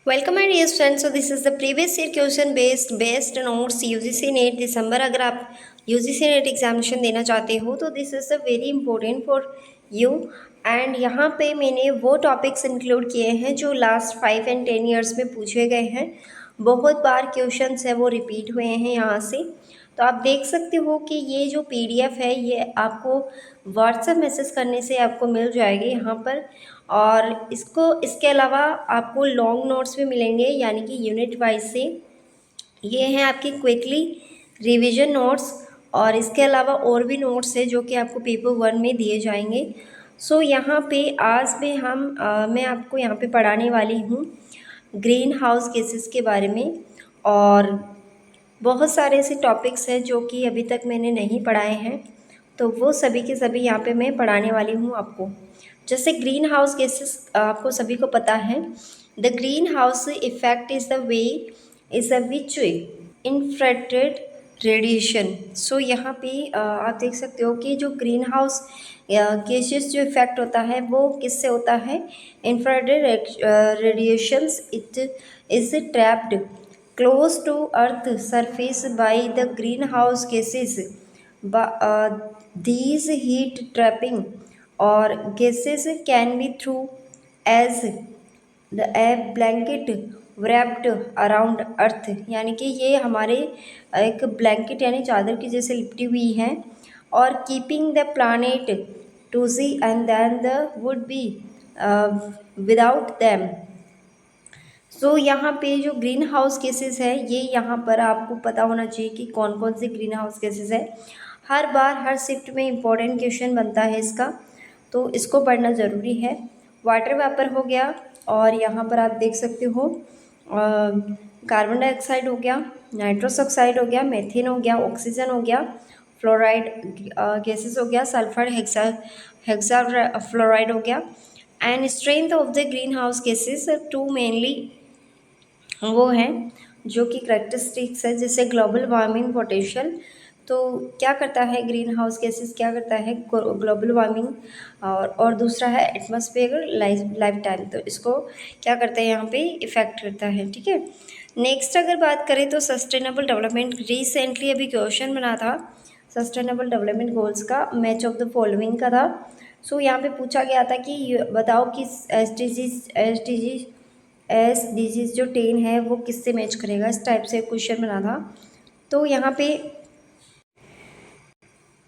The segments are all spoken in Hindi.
Welcome my dear student. So this is the previous year question based notes UGC NET December. अगर आप यूजीसी नेट एग्जामिनेशन देना चाहते हो तो this is the very important for you. And यहाँ पे मैंने वो टॉपिक्स इंक्लूड किए हैं जो लास्ट 5 and 10 ईयर्स में पूछे गए हैं। बहुत बार क्वेश्चंस है वो रिपीट हुए हैं यहाँ से। तो आप देख सकते हो कि ये जो पीडीएफ है ये आपको व्हाट्सएप मैसेज करने से आपको मिल जाएगी यहाँ पर। और इसके अलावा आपको लॉन्ग नोट्स भी मिलेंगे, यानी कि यूनिट वाइज से। ये हैं आपकी क्विकली रिवीजन नोट्स, और इसके अलावा और भी नोट्स है जो कि आपको पेपर 1 में दिए जाएंगे। सो यहाँ पे आज में मैं आपको यहाँ पे पढ़ाने वाली हूँ ग्रीन हाउस गैसेस के बारे में। और बहुत सारे ऐसे टॉपिक्स हैं जो कि अभी तक मैंने नहीं पढ़ाए हैं, तो वो सभी के सभी यहाँ पे मैं पढ़ाने वाली हूँ आपको। जैसे ग्रीन हाउस गैसेस आपको सभी को पता है। The green house effect is the which infrared radiation. So यहाँ पे आप देख सकते हो कि जो ग्रीन हाउस गैसेस जो इफेक्ट होता है वो किससे होता है। Infrared radiations it is trapped close to earth surface by the greenhouse gases. These heat trapping or gases can be through as a blanket wrapped around earth, यानी कि ये हमारे एक ब्लैंकेट यानी चादर की जैसे लिपटी हुई हैं, और keeping the planet cozy and then the would be without them। सो यहाँ पे जो ग्रीन हाउस केसेस है ये यहाँ पर आपको पता होना चाहिए कि कौन कौन से ग्रीन हाउस केसेस है। हर बार हर शिफ्ट में इम्पोर्टेंट क्वेश्चन बनता है इसका, तो इसको पढ़ना ज़रूरी है। वाटर वेपर हो गया, और यहाँ पर आप देख सकते हो कार्बन डाइऑक्साइड हो गया, नाइट्रस ऑक्साइड हो गया, मेथेन हो गया, ऑक्सीजन हो गया, फ्लोराइड गैसेस हो गया, सल्फर हेक्सा फ्लोराइड हो गया। And strength of the green house gases to mainly वो हैं जो कि करेक्टरिस्टिक्स है, जैसे ग्लोबल वार्मिंग पोटेंशियल। तो क्या करता है ग्रीन हाउस गैसेस, क्या करता है ग्लोबल वार्मिंग, और दूसरा है एटमॉस्फेयर लाइफ टाइम। तो इसको क्या करते हैं यहाँ पे इफेक्ट करता है, ठीक है। नेक्स्ट अगर बात करें तो सस्टेनेबल डेवलपमेंट, रिसेंटली अभी क्वेश्चन बना था सस्टेनेबल डेवलपमेंट गोल्स का, मैच ऑफ द फॉलोइंग का था। सो यहाँ पे पूछा गया था कि बताओ कि एस डी जी जो 10 है वो किससे मैच करेगा, इस टाइप से क्वेश्चन बना था। तो यहाँ पे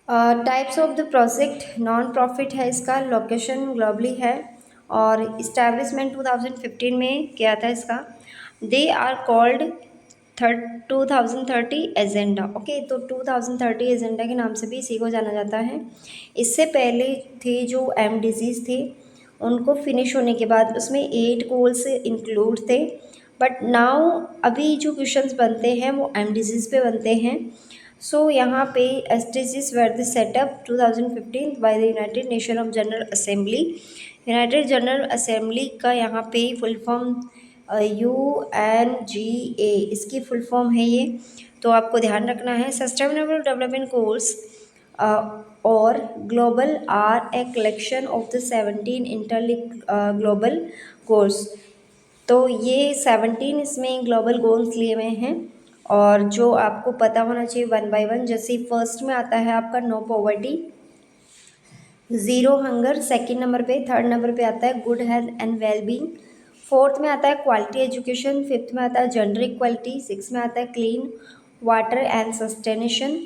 types of the project non profit है इसका, लोकेशन ग्लोबली है, और इस्टेब्लिशमेंट 2015 में किया था इसका। They are called 2030 agenda. Okay, तो 2030 एजेंडा के नाम से भी इसी को जाना जाता है। इससे पहले थे जो MDGs थे, उनको फिनिश होने के बाद उसमें 8 गोल्स इंक्लूड थे। बट नाउ अभी जो क्वेश्चंस बनते हैं वो MDGs पे बनते हैं। सो यहाँ पे SDGs were the setup 2015 by the United Nation of general assembly. United general assembly का यहाँ पे फुल फॉर्म UNGA इसकी फुल फॉर्म है ये, तो आपको ध्यान रखना है। सस्टेनेबल डेवलपमेंट गोल्स और global are a collection of the 17 global goals. तो ये 17 इसमें ग्लोबल गोल्स लिए हुए हैं, और जो आपको पता होना चाहिए 1 by 1। जैसे फर्स्ट में आता है आपका no poverty, zero hunger second number पे, थर्ड नंबर पे आता है good health and wellbeing, fourth में आता है क्वालिटी एजुकेशन, फिफ्थ में आता है जेंडर इक्वालिटी, सिक्स में आता है क्लीन वाटर एंड सस्टेनेशन,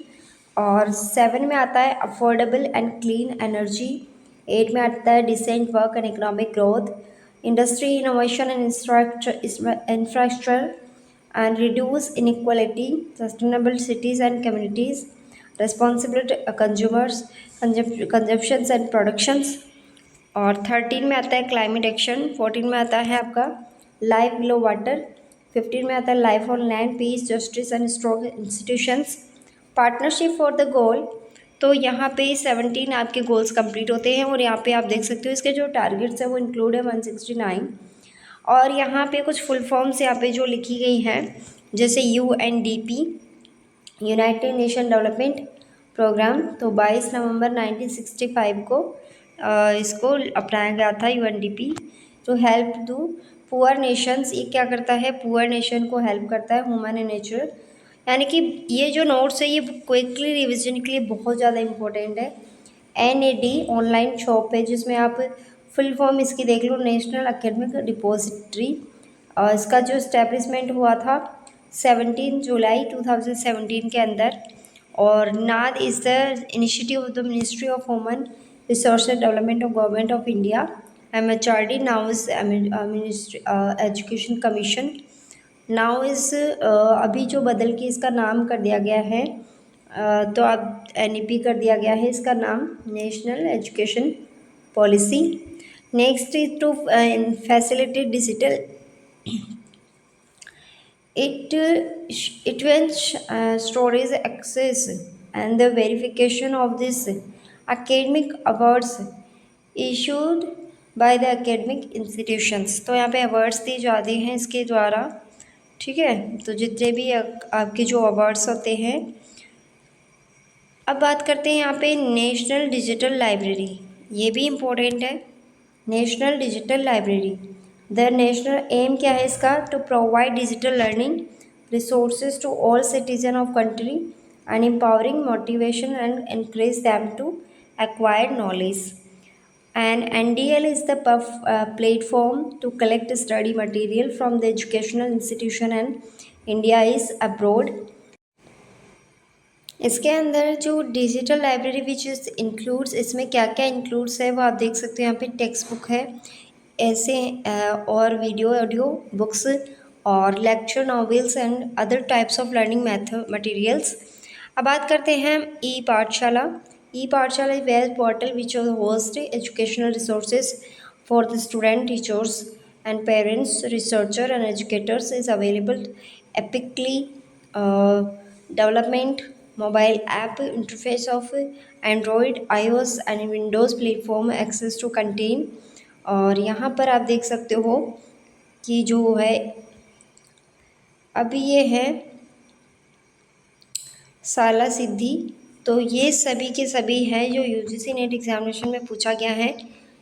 और 7 में आता है अफोर्डेबल एंड क्लीन एनर्जी, 8 में आता है decent work and economic growth, industry innovation and infrastructure and reduce inequality, sustainable cities and communities, responsible consumers, consumptions and productions। और 13 में आता है क्लाइमेट एक्शन, 14 में आता है आपका लाइफ बिलो वाटर, 15 में आता है life on land, piece justice and strong institutions, partnership for the goal. तो यहाँ पे 17 आपके गोल्स कंप्लीट होते हैं, और यहाँ पे आप देख सकते हो इसके जो टारगेट्स है वो इंक्लूड है 169। और यहाँ पे कुछ फुल फॉर्म्स यहाँ पे जो लिखी गई हैं, जैसे UNDP United Nation development programme, तो 22 नवंबर 1965 को इसको अपनाया गया था UNDP। जो हेल्प टू पुअर नेशंस, ये क्या करता है, पुअर नेशन को हेल्प करता है, ह्यूमन एंड नेचुरल। यानी कि ये जो नोट्स है ये क्विकली रिविजन के लिए बहुत ज़्यादा इंपॉर्टेंट है। NAD ऑनलाइन शॉप है जिसमें आप फुल फॉर्म इसकी देख लो, नेशनल एकेडमिक डिपॉजिटरी। इसका जो इस्टेब्लिशमेंट हुआ था 17 जुलाई 2017 के अंदर। और नाद is the initiative of the ministry of women resource and development of government of India. MHRD now is ministry education commission. Now इस अभी जो बदल के इसका नाम कर दिया गया है, तो अब NEP कर दिया गया है इसका नाम, national education policy. Next is to facilitate digital it when storage access and the verification of this academic awards issued by the academic institutions। तो यहाँ पे अवार्ड्स दिए जाते हैं इसके द्वारा, ठीक है। तो जितने भी आपके जो अवार्ड्स होते हैं। अब बात करते हैं यहाँ पे नेशनल डिजिटल लाइब्रेरी, ये भी इम्पोर्टेंट है। National digital library, the national aim क्या है इसका, to provide digital learning resources to all citizen of country and empowering motivation and encourage them to acquire knowledge। And NDL is the platform to collect study material from the educational institution and India is abroad। इसके अंदर जो digital library which is includes, इसमें क्या क्या इंक्लूड्स है वो आप देख सकते हो। यहाँ पे टेक्स्ट बुक है ऐसे, और वीडियो ऑडियो बुक्स और lecture novels and other types of learning method materials. अब बात करते हैं e Pathshala. E Pathshala is web portal which host educational resources for the student, teachers and parents, researcher and educators, is available epically development mobile app interface of Android, iOS and Windows platform access to content. और यहाँ पर आप देख सकते हो कि जो है अभी ये है साला सिद्धि। तो ये सभी के सभी हैं जो UGC नेट एग्जामिनेशन में पूछा गया है।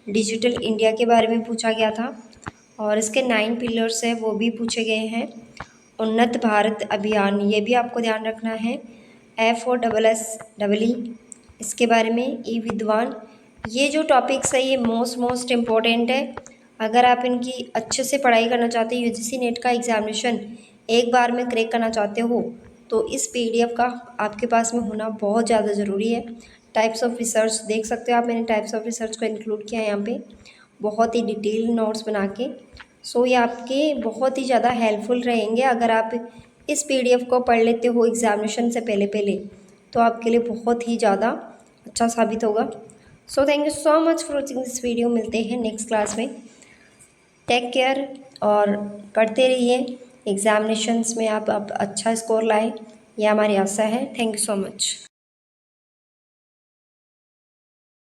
डिजिटल इंडिया के बारे में पूछा गया था और इसके 9 पिलर्स हैं वो भी पूछे गए हैं। उन्नत भारत अभियान, ये भी आपको ध्यान रखना है। FOSSEE इसके बारे में, ई विद्वान, ये जो टॉपिक्स है ये मोस्ट इम्पोर्टेंट है। अगर आप इनकी अच्छे से पढ़ाई करना चाहते हैं, UGC नेट का एग्जामिनेशन एक बार में क्रैक करना चाहते हो, तो इस PDF का आपके पास में होना बहुत ज़्यादा ज़रूरी है। टाइप्स ऑफ रिसर्च देख सकते हो आप, मैंने टाइप्स ऑफ रिसर्च को इंक्लूड किया है यहाँ पे बहुत ही डिटेल नोट्स बना के। सो ये आपके बहुत ही ज़्यादा हेल्पफुल रहेंगे। अगर आप इस PDF को पढ़ लेते हो एग्जामिनेशन से पहले तो आपके लिए बहुत ही ज़्यादा अच्छा साबित होगा। So thank you so much for watching this video. मिलते हैं नेक्स्ट क्लास में। टेक केयर और पढ़ते रहिए, एग्जामिनेशंस में आप अच्छा स्कोर लाएं, यह हमारी आशा है। Thank you so much.